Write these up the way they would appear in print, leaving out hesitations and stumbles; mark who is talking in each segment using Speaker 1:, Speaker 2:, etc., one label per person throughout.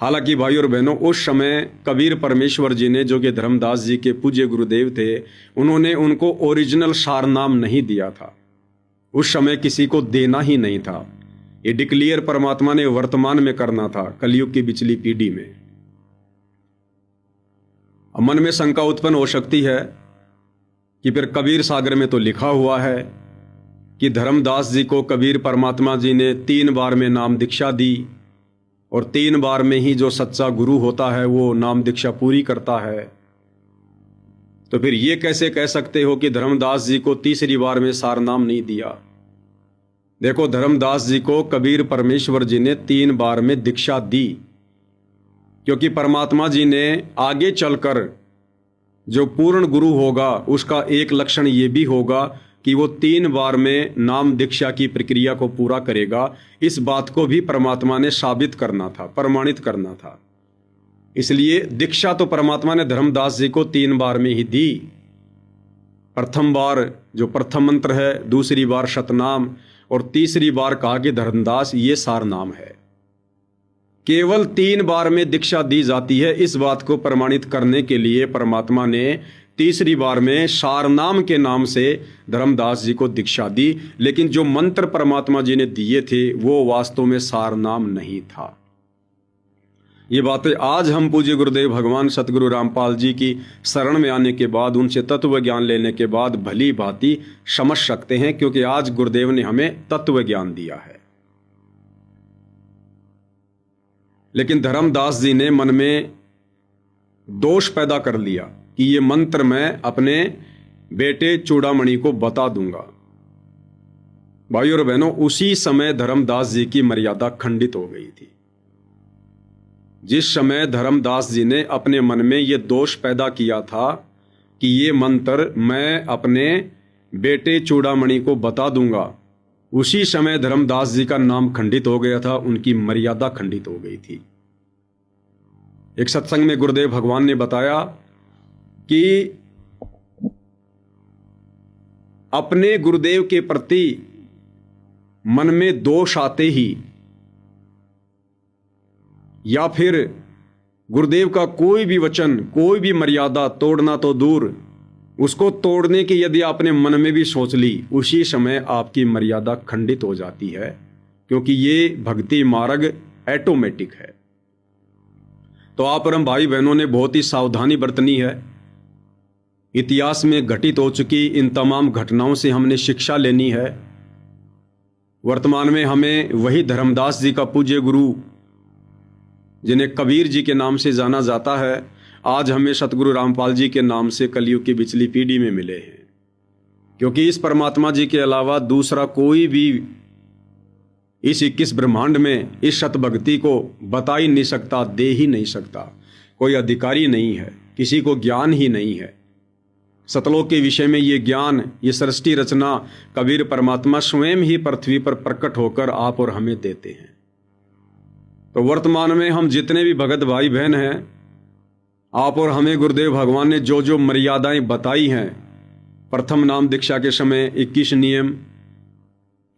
Speaker 1: हालांकि भाई और बहनों, उस समय कबीर परमेश्वर जी ने, जो कि धर्मदास जी के पूज्य गुरुदेव थे, उन्होंने उनको ओरिजिनल सार नाम नहीं दिया था। उस समय किसी को देना ही नहीं था। ये डिक्लेयर परमात्मा ने वर्तमान में करना था, कलयुग की पिछली पीढ़ी में। अब मन में शंका उत्पन्न हो सकती है कि फिर कबीर सागर में तो लिखा हुआ है कि धर्मदास जी को कबीर परमात्मा जी ने 3 बार में नाम दीक्षा दी, और 3 बार में ही जो सच्चा गुरु होता है वो नाम दीक्षा पूरी करता है। तो फिर ये कैसे कह सकते हो कि धर्मदास जी को तीसरी बार में सार नाम नहीं दिया? देखो, धर्मदास जी को कबीर परमेश्वर जी ने 3 बार में दीक्षा दी, क्योंकि परमात्मा जी ने आगे चलकर जो पूर्ण गुरु होगा उसका एक लक्षण ये भी होगा कि वो 3 बार में नाम दीक्षा की प्रक्रिया को पूरा करेगा। इस बात को भी परमात्मा ने साबित करना था, प्रमाणित करना था। इसलिए दीक्षा तो परमात्मा ने धर्मदास जी को 3 बार में ही दी। प्रथम बार जो प्रथम मंत्र है, दूसरी बार शतनाम, और तीसरी बार कहा कि धर्मदास, ये सार नाम है। केवल 3 बार में दीक्षा दी जाती है। इस बात को प्रमाणित करने के लिए परमात्मा ने तीसरी बार में सारनाम के नाम से धर्मदास जी को दीक्षा दी। लेकिन जो मंत्र परमात्मा जी ने दिए थे वो वास्तव में सारनाम नहीं था। ये बातें आज हम पूज्य गुरुदेव भगवान सतगुरु रामपाल जी की शरण में आने के बाद, उनसे तत्व ज्ञान लेने के बाद भली भांति समझ सकते हैं, क्योंकि आज गुरुदेव ने हमें तत्व ज्ञान दिया है। लेकिन धर्मदास जी ने मन में दोष पैदा कर लिया कि ये मंत्र मैं अपने बेटे चूड़ामणि को बता दूंगा। भाई और बहनों, उसी समय धर्मदास जी की मर्यादा खंडित हो गई थी। जिस समय धर्मदास जी ने अपने मन में ये दोष पैदा किया था कि ये मंत्र मैं अपने बेटे चूड़ामणि को बता दूंगा, उसी समय धर्मदास जी का नाम खंडित हो गया था, उनकी मर्यादा खंडित हो गई थी। एक सत्संग में गुरुदेव भगवान ने बताया कि अपने गुरुदेव के प्रति मन में दोष आते ही, या फिर गुरुदेव का कोई भी वचन, कोई भी मर्यादा तोड़ना तो दूर, उसको तोड़ने की यदि आपने मन में भी सोच ली, उसी समय आपकी मर्यादा खंडित हो जाती है, क्योंकि ये भक्ति मार्ग ऑटोमेटिक है। तो आप और हम भाई बहनों ने बहुत ही सावधानी बरतनी है। इतिहास में घटित हो चुकी इन तमाम घटनाओं से हमने शिक्षा लेनी है। वर्तमान में हमें वही धर्मदास जी का पूज्य गुरु, जिन्हें कबीर जी के नाम से जाना जाता है, आज हमें सतगुरु रामपाल जी के नाम से कलयुग की पिछली पीढ़ी में मिले हैं। क्योंकि इस परमात्मा जी के अलावा दूसरा कोई भी इस 21 ब्रह्मांड में इस सत भक्ति को बता ही नहीं सकता, दे ही नहीं सकता। कोई अधिकारी नहीं है, किसी को ज्ञान ही नहीं है। सतलोक के विषय में ये ज्ञान, ये सृष्टि रचना कबीर परमात्मा स्वयं ही पृथ्वी पर प्रकट होकर आप और हमें देते हैं। तो वर्तमान में हम जितने भी भगत भाई बहन हैं, आप और हमें गुरुदेव भगवान ने जो जो मर्यादाएं बताई हैं, प्रथम नाम दीक्षा के समय 21 नियम,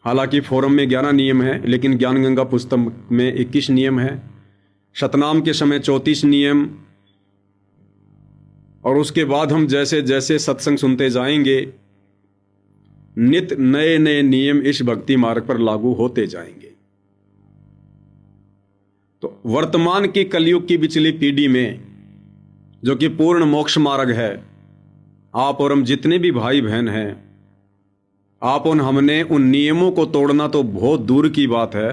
Speaker 1: हालांकि फोरम में 11 नियम है, लेकिन ज्ञान गंगा पुस्तक में 21 नियम है। शतनाम के समय 34 नियम, और उसके बाद हम जैसे जैसे सत्संग सुनते जाएंगे, नित नए नए नियम इस भक्ति मार्ग पर लागू होते जाएंगे। तो वर्तमान की कलयुग की पिछली पीढ़ी में, जो कि पूर्ण मोक्ष मार्ग है, आप और हम जितने भी भाई बहन हैं, आप और हमने उन नियमों को तोड़ना तो बहुत दूर की बात है।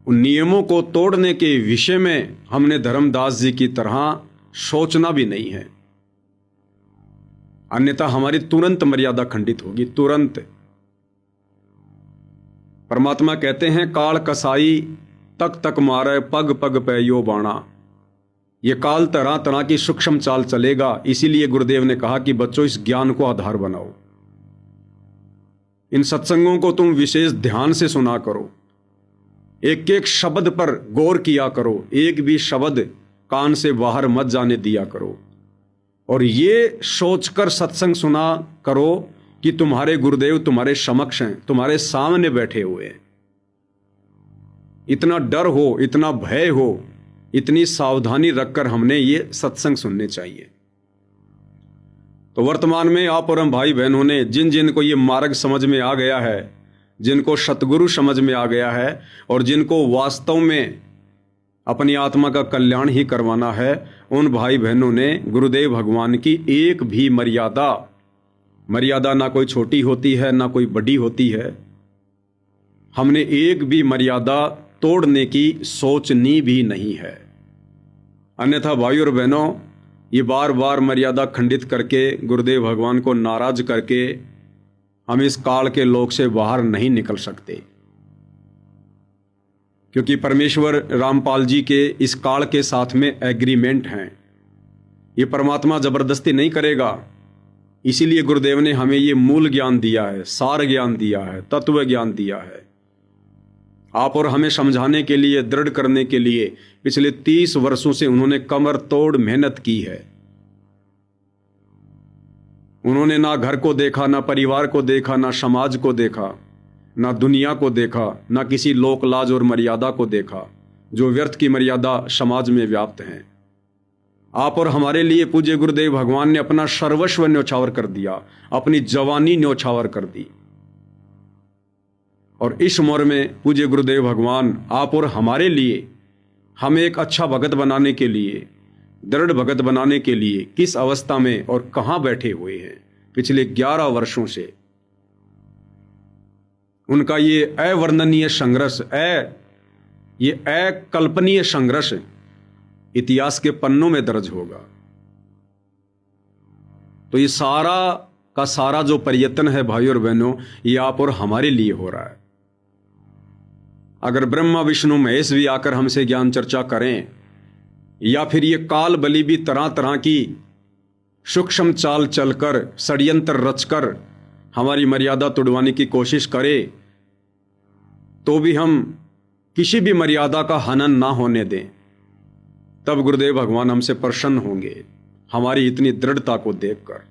Speaker 1: उन नियमों को तोड़ने के विषय में हमने धर्मदास जी की तरह सोचना भी नहीं है, अन्यथा हमारी तुरंत मर्यादा खंडित होगी, तुरंत। परमात्मा कहते हैं, काल कसाई तक तक मारे पग पग पे यो बाणा। ये काल तरह तरह की सूक्ष्म चाल चलेगा। इसीलिए गुरुदेव ने कहा कि बच्चों, इस ज्ञान को आधार बनाओ, इन सत्संगों को तुम विशेष ध्यान से सुना करो, एक एक शब्द पर गौर किया करो, एक भी शब्द कान से बाहर मत जाने दिया करो, और ये सोचकर सत्संग सुना करो कि तुम्हारे गुरुदेव तुम्हारे समक्ष हैं, तुम्हारे सामने बैठे हुए हैं। इतना डर हो, इतना भय हो, इतनी सावधानी रखकर हमने ये सत्संग सुनने चाहिए। तो वर्तमान में आप और हम भाई बहनों ने जिन जिन को ये मार्ग समझ में आ गया है, जिनको सतगुरु समझ में आ गया है और जिनको वास्तव में अपनी आत्मा का कल्याण ही करवाना है, उन भाई बहनों ने गुरुदेव भगवान की एक भी मर्यादा ना कोई छोटी होती है ना कोई बड़ी होती है, हमने एक भी मर्यादा तोड़ने की सोचनी भी नहीं है। अन्यथा भाई और बहनों, ये बार बार मर्यादा खंडित करके गुरुदेव भगवान को नाराज करके हम इस काल के लोक से बाहर नहीं निकल सकते, क्योंकि परमेश्वर रामपाल जी के इस काल के साथ में एग्रीमेंट हैं। ये परमात्मा जबरदस्ती नहीं करेगा, इसीलिए गुरुदेव ने हमें ये मूल ज्ञान दिया है, सार ज्ञान दिया है, तत्व ज्ञान दिया है। आप और हमें समझाने के लिए, दृढ़ करने के लिए पिछले 30 वर्षों से उन्होंने कमर तोड़ मेहनत की है। उन्होंने ना घर को देखा, ना परिवार को देखा, ना समाज को देखा, ना दुनिया को देखा, ना किसी लोक लाज और मर्यादा को देखा जो व्यर्थ की मर्यादा समाज में व्याप्त हैं। आप और हमारे लिए पूज्य गुरुदेव भगवान ने अपना सर्वस्व न्यौछावर कर दिया, अपनी जवानी न्यौछावर कर दी। और इस उम्र में पूज्य गुरुदेव भगवान आप और हमारे लिए, हमें एक अच्छा भगत बनाने के लिए, दृढ़ भगत बनाने के लिए किस अवस्था में और कहां बैठे हुए हैं पिछले 11 वर्षों से। उनका ये अवर्णनीय संघर्ष, ये अकल्पनीय संघर्ष इतिहास के पन्नों में दर्ज होगा। तो ये सारा का सारा जो प्रयत्न है भाई और बहनों, ये आप और हमारे लिए हो रहा है। अगर ब्रह्मा विष्णु महेश भी आकर हमसे ज्ञान चर्चा करें, या फिर ये काल बलि भी तरह तरह की सूक्ष्म चाल चलकर, षड्यंत्र रचकर हमारी मर्यादा तोड़वाने की कोशिश करे, तो भी हम किसी भी मर्यादा का हनन ना होने दें। तब गुरुदेव भगवान हमसे प्रसन्न होंगे हमारी इतनी दृढ़ता को देखकर।